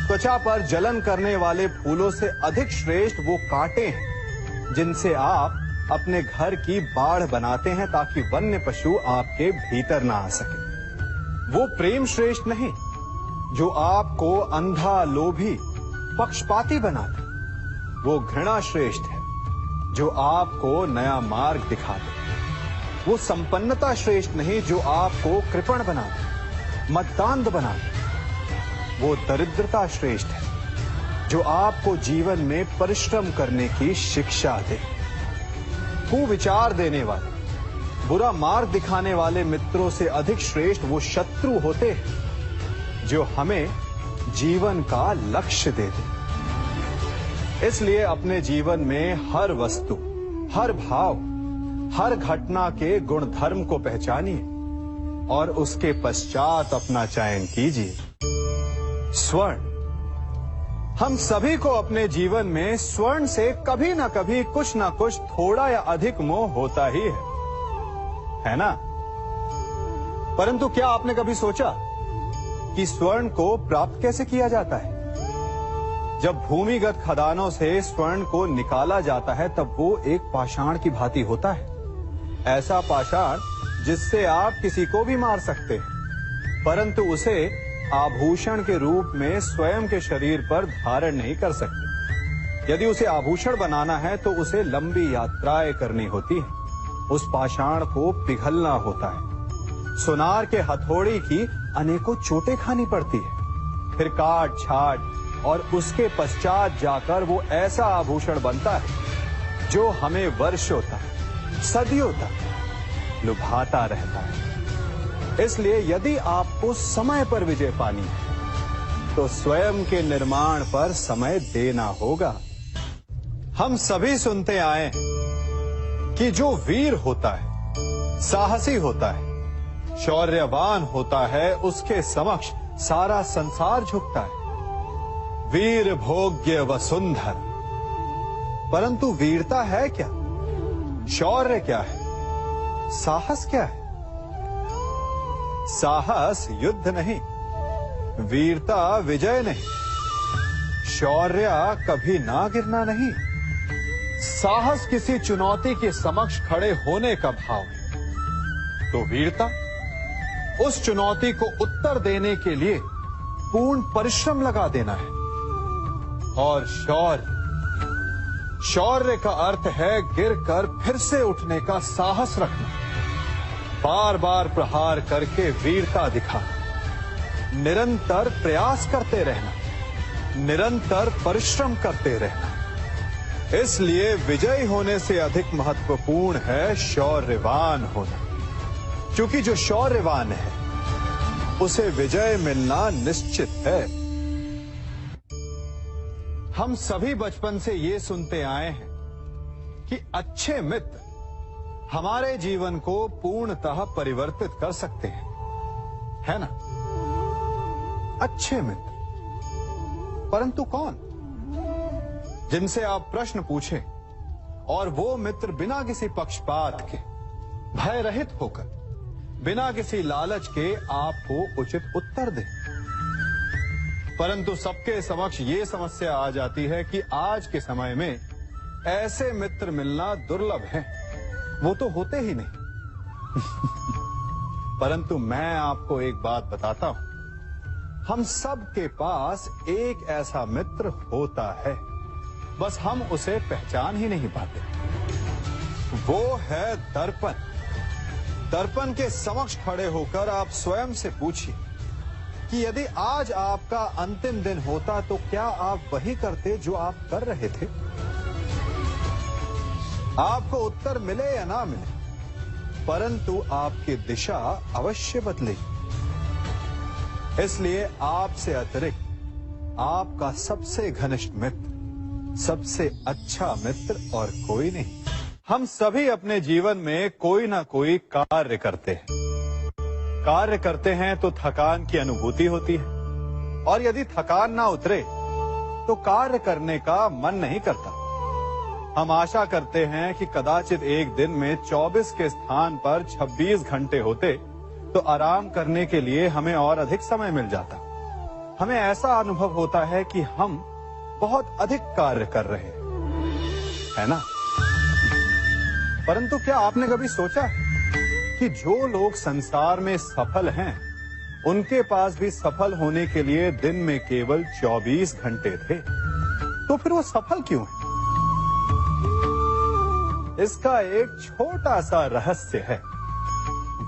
त्वचा पर जलन करने वाले फूलों से अधिक श्रेष्ठ वो कांटे हैं जिनसे आप अपने घर की बाढ़ बनाते हैं ताकि वन्य पशु आपके भीतर ना आ सके। वो प्रेम श्रेष्ठ नहीं जो आपको अंधा, लोभी, पक्षपाती बनाते। वो घृणा श्रेष्ठ है जो आपको नया मार्ग दिखाते। वो संपन्नता श्रेष्ठ नहीं जो आपको कृपण बनाते, मद्दांध बनाते। वो दरिद्रता श्रेष्ठ है जो आपको जीवन में परिश्रम करने की शिक्षा दे। कुविचार देने वाले, बुरा मार्ग दिखाने वाले मित्रों से अधिक श्रेष्ठ वो शत्रु होते हैं जो हमें जीवन का लक्ष्य देते। इसलिए अपने जीवन में हर वस्तु, हर भाव, हर घटना के गुण धर्म को पहचानिए और उसके पश्चात अपना चयन कीजिए। स्वर्ण, हम सभी को अपने जीवन में स्वर्ण से कभी ना कभी कुछ ना कुछ थोड़ा या अधिक मोह होता ही है ना? परंतु क्या आपने कभी सोचा कि स्वर्ण को प्राप्त कैसे किया जाता है? जब भूमिगत खदानों से स्वर्ण को निकाला जाता है तब वो एक पाषाण की भांति होता है। ऐसा पाषाण जिससे आप किसी को भी मार सकते हैं, परंतु उसे आभूषण के रूप में स्वयं के शरीर पर धारण नहीं कर सकते। यदि उसे आभूषण बनाना है तो उसे लंबी यात्राएं करनी होती है। उस पाषाण को पिघलना होता है। सोनार के हथौड़ी की अनेकों चोटें खानी पड़ती है। फिर काट छाट और उसके पश्चात जाकर वो ऐसा आभूषण बनता है जो हमें वर्षों तक, सदियों तक लुभाता रहता है। इसलिए यदि आपको समय पर विजय पानी है तो स्वयं के निर्माण पर समय देना होगा। हम सभी सुनते आए हैं कि जो वीर होता है, साहसी होता है, शौर्यवान होता है, उसके समक्ष सारा संसार झुकता है। वीर भोग्य वसुंधर। परंतु वीरता है क्या? शौर्य क्या है? साहस क्या है? साहस युद्ध नहीं, वीरता विजय नहीं, शौर्य कभी ना गिरना नहीं, साहस किसी चुनौती के समक्ष खड़े होने का भाव है, तो वीरता उस चुनौती को उत्तर देने के लिए पूर्ण परिश्रम लगा देना है। और शौर्य का अर्थ है गिरकर फिर से उठने का साहस रखना, बार बार प्रहार करके वीरता दिखाना, निरंतर प्रयास करते रहना, निरंतर परिश्रम करते रहना। इसलिए विजयी होने से अधिक महत्वपूर्ण है शौर्यवान होना, क्योंकि जो शौर्यवान है उसे विजय मिलना निश्चित है। हम सभी बचपन से ये सुनते आए हैं कि अच्छे मित्र हमारे जीवन को पूर्णतः परिवर्तित कर सकते हैं, है ना? अच्छे मित्र, परंतु कौन? जिनसे आप प्रश्न पूछें और वो मित्र बिना किसी पक्षपात के, भय रहित होकर, बिना किसी लालच के आपको उचित उत्तर दें। परंतु सबके समक्ष ये समस्या आ जाती है कि आज के समय में ऐसे मित्र मिलना दुर्लभ है, वो तो होते ही नहीं। परंतु मैं आपको एक बात बताता हूं, हम सब के पास एक ऐसा मित्र होता है, बस हम उसे पहचान ही नहीं पाते। वो है दर्पण। दर्पण के समक्ष खड़े होकर आप स्वयं से पूछिए कि यदि आज आपका अंतिम दिन होता तो क्या आप वही करते जो आप कर रहे थे? आपको उत्तर मिले या ना मिले, परंतु आपकी दिशा अवश्य बदलेगी। इसलिए आपसे अतिरिक्त आपका सबसे घनिष्ठ मित्र, सबसे अच्छा मित्र और कोई नहीं। हम सभी अपने जीवन में कोई ना कोई कार्य करते हैं। कार्य करते हैं तो थकान की अनुभूति होती है, और यदि थकान ना उतरे तो कार्य करने का मन नहीं करता। हम आशा करते हैं कि कदाचित एक दिन में 24 के स्थान पर 26 घंटे होते तो आराम करने के लिए हमें और अधिक समय मिल जाता। हमें ऐसा अनुभव होता है कि हम बहुत अधिक कार्य कर रहे हैं, है ना? परंतु क्या आपने कभी सोचा है कि जो लोग संसार में सफल हैं, उनके पास भी सफल होने के लिए दिन में केवल 24 घंटे थे, तो फिर वो सफल क्यों है? इसका एक छोटा सा रहस्य है।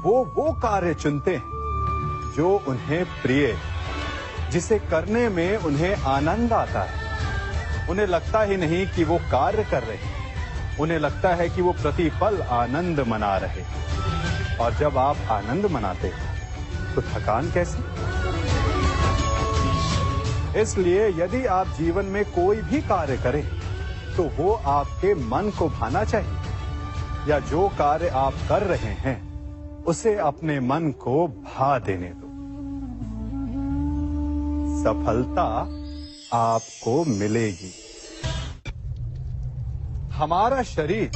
वो कार्य चुनते हैं जो उन्हें प्रिय है, जिसे करने में उन्हें आनंद आता है। उन्हें लगता ही नहीं कि वो कार्य कर रहे हैं, उन्हें लगता है कि वो प्रतिपल आनंद मना रहे हैं। और जब आप आनंद मनाते हैं तो थकान कैसी? इसलिए यदि आप जीवन में कोई भी कार्य करें तो वो आपके मन को भाना चाहिए, या जो कार्य आप कर रहे हैं उसे अपने मन को भा देने दो। सफलता आपको मिलेगी। हमारा शरीर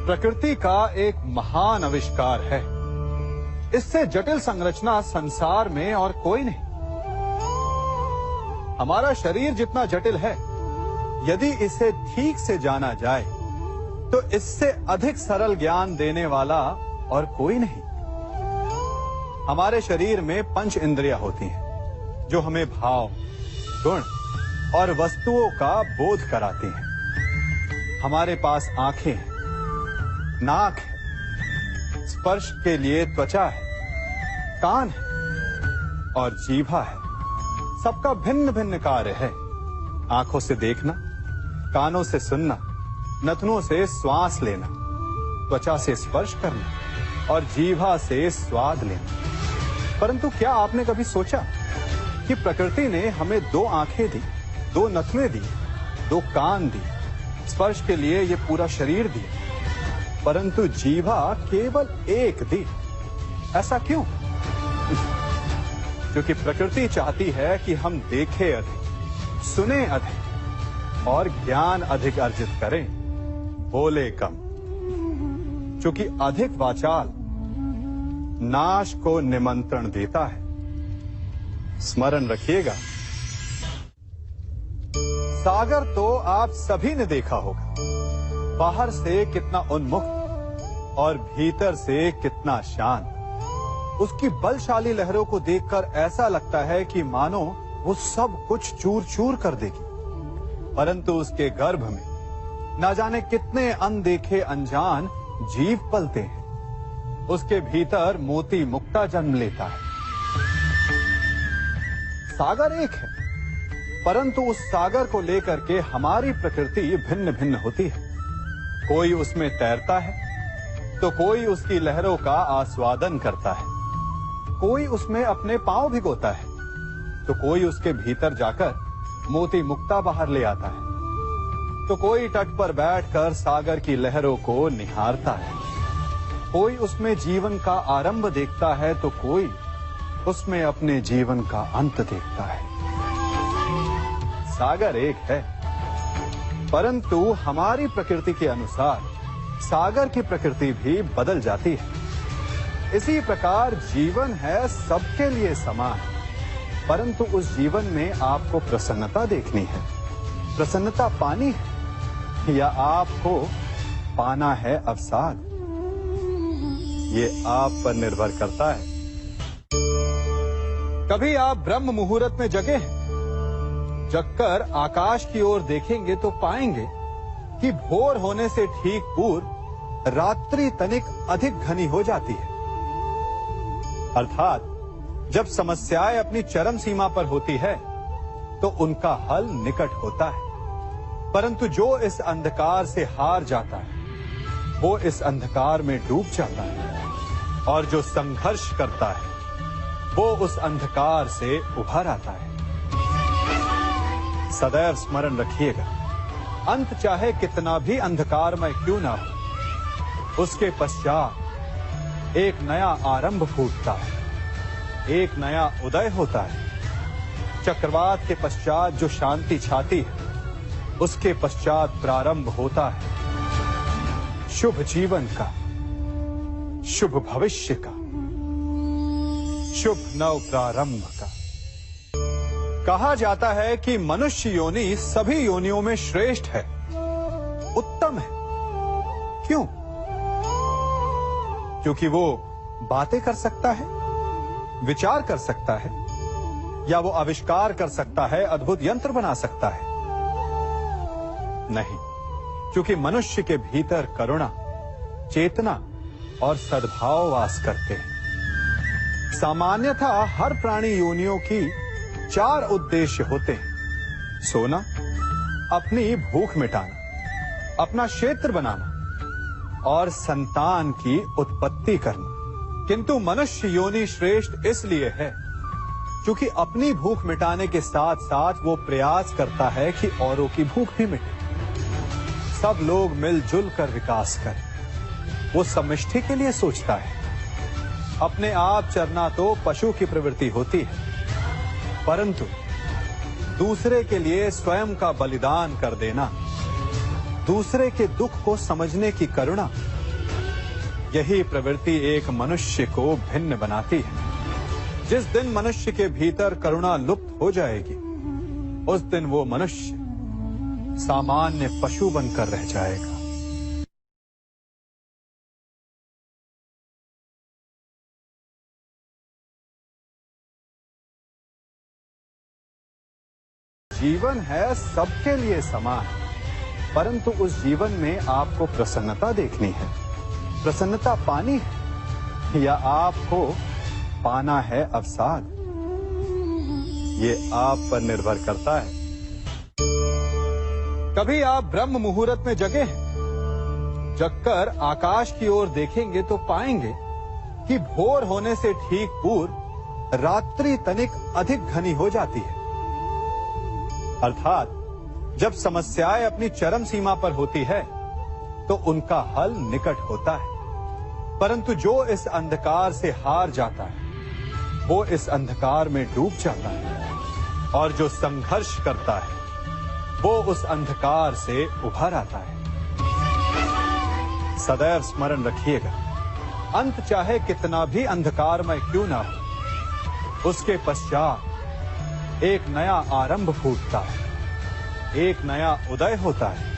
प्रकृति का एक महान आविष्कार है। इससे जटिल संरचना संसार में और कोई नहीं। हमारा शरीर जितना जटिल है, यदि इसे ठीक से जाना जाए तो इससे अधिक सरल ज्ञान देने वाला और कोई नहीं। हमारे शरीर में 5 इंद्रियां होती हैं जो हमें भाव, गुण और वस्तुओं का बोध कराती हैं। हमारे पास आंखें हैं, नाक है, स्पर्श के लिए त्वचा है, कान है और जीभा है। सबका भिन्न भिन्न कार्य है। आंखों से देखना, कानों से सुनना, नथनों से श्वास लेना, त्वचा से स्पर्श करना और जीभा से स्वाद लेना। परंतु क्या आपने कभी सोचा कि प्रकृति ने हमें 2 आंखें दी, 2 नथुएं दी, 2 कान दी, स्पर्श के लिए ये पूरा शरीर दिया, परंतु जीभा केवल 1 दी? ऐसा क्यों? क्योंकि प्रकृति चाहती है कि हम देखें अधिक, सुने अधिक और ज्ञान अधिक अर्जित करें, बोले कम। क्योंकि अधिक वाचाल नाश को निमंत्रण देता है। स्मरण रखिएगा, सागर तो आप सभी ने देखा होगा, बाहर से कितना उन्मुक्त और भीतर से कितना शांत। उसकी बलशाली लहरों को देखकर ऐसा लगता है कि मानो वो सब कुछ चूर चूर कर देगी, परंतु उसके गर्भ में ना जाने कितने अनदेखे अनजान जीव पलते हैं। उसके भीतर मोती मुक्ता जन्म लेता है। सागर एक है, परंतु उस सागर को लेकर के हमारी प्रकृति भिन्न भिन्न होती है। कोई उसमें तैरता है तो कोई उसकी लहरों का आस्वादन करता है, कोई उसमें अपने पांव भिगोता है तो कोई उसके भीतर जाकर मोती मुक्ता बाहर ले आता है, तो कोई तट पर बैठकर सागर की लहरों को निहारता है, कोई उसमें जीवन का आरंभ देखता है तो कोई उसमें अपने जीवन का अंत देखता है। सागर एक है, परंतु हमारी प्रकृति के अनुसार सागर की प्रकृति भी बदल जाती है। इसी प्रकार जीवन है सबके लिए समान, परंतु उस जीवन में आपको प्रसन्नता देखनी है, प्रसन्नता पानी है, या आपको पाना है अवसाद, ये आप पर निर्भर करता है। कभी आप ब्रह्म मुहूर्त में जगे हैं? जगकर आकाश की ओर देखेंगे तो पाएंगे कि भोर होने से ठीक पूर्व रात्रि तनिक अधिक घनी हो जाती है। अर्थात जब समस्याएं अपनी चरम सीमा पर होती है तो उनका हल निकट होता है, परंतु जो इस अंधकार से हार जाता है वो इस अंधकार में डूब जाता है, और जो संघर्ष करता है वो उस अंधकार से उभर आता है। सदैव स्मरण रखिएगा, अंत चाहे कितना भी अंधकारमय क्यों ना हो, उसके पश्चात एक नया आरंभ फूटता है, एक नया उदय होता है। चक्रवात के पश्चात जो शांति छाती है उसके पश्चात प्रारंभ होता है शुभ जीवन का, शुभ भविष्य का, शुभ नव प्रारंभ का। कहा जाता है कि मनुष्य योनि सभी योनियों में श्रेष्ठ है, उत्तम है। क्यों? क्योंकि वो बातें कर सकता है, विचार कर सकता है, या वो आविष्कार कर सकता है, अद्भुत यंत्र बना सकता है। नहीं, क्योंकि मनुष्य के भीतर करुणा, चेतना और सद्भाव वास करते हैं। सामान्यतः हर प्राणी योनियों की 4 उद्देश्य होते हैं: सोना, अपनी भूख मिटाना, अपना क्षेत्र बनाना और संतान की उत्पत्ति करना। किंतु मनुष्य योनि श्रेष्ठ इसलिए है क्योंकि अपनी भूख मिटाने के साथ साथ वो प्रयास करता है कि औरों की भूख भी मिटे, सब लोग मिलजुल कर विकास करें। वो समष्टि के लिए सोचता है। अपने आप चरना तो पशु की प्रवृत्ति होती है, परंतु दूसरे के लिए स्वयं का बलिदान कर देना, दूसरे के दुख को समझने की करुणा, यही प्रवृत्ति एक मनुष्य को भिन्न बनाती है। जिस दिन मनुष्य के भीतर करुणा लुप्त हो जाएगी, उस दिन वो मनुष्य सामान्य पशु बनकर रह जाएगा। जीवन है सबके लिए समान, परंतु उस जीवन में आपको प्रसन्नता देखनी है, प्रसन्नता पानी है, या आपको पाना है अवसाद, ये आप पर निर्भर करता है। कभी आप ब्रह्म मुहूर्त में जगे हैं? जगकर आकाश की ओर देखेंगे तो पाएंगे कि भोर होने से ठीक पूर्व रात्रि तनिक अधिक घनी हो जाती है। अर्थात जब समस्याएं अपनी चरम सीमा पर होती है तो उनका हल निकट होता है, परंतु जो इस अंधकार से हार जाता है वो इस अंधकार में डूब जाता है, और जो संघर्ष करता है वो उस अंधकार से उभर आता है। सदैव स्मरण रखिएगा, अंत चाहे कितना भी अंधकारमय क्यों ना हो, उसके पश्चात एक नया आरंभ फूटता है, एक नया उदय होता है।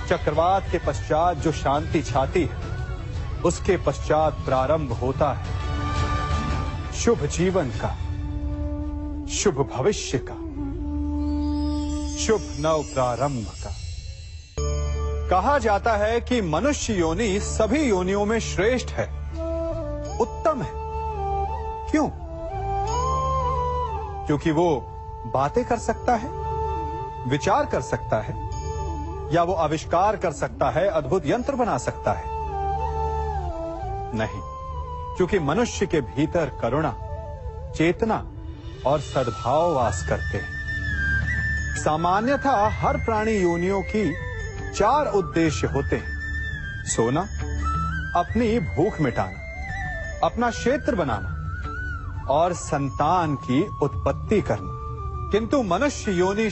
चक्रवात के पश्चात जो शांति छाती है, उसके पश्चात प्रारंभ होता है शुभ जीवन का, शुभ भविष्य का, शुभ नव प्रारंभ का। कहा जाता है कि मनुष्य योनि सभी योनियों में श्रेष्ठ है, उत्तम है। क्यों? क्योंकि वो बातें कर सकता है, विचार कर सकता है, या वो आविष्कार कर सकता है, अद्भुत यंत्र बना सकता है। नहीं, क्योंकि मनुष्य के भीतर करुणा, चेतना और सद्भाव वास करते हैं। सामान्यतः हर प्राणी योनियों की 4 उद्देश्य होते हैं: सोना, अपनी भूख मिटाना, अपना क्षेत्र बनाना और संतान की उत्पत्ति करना। किंतु मनुष्य योनि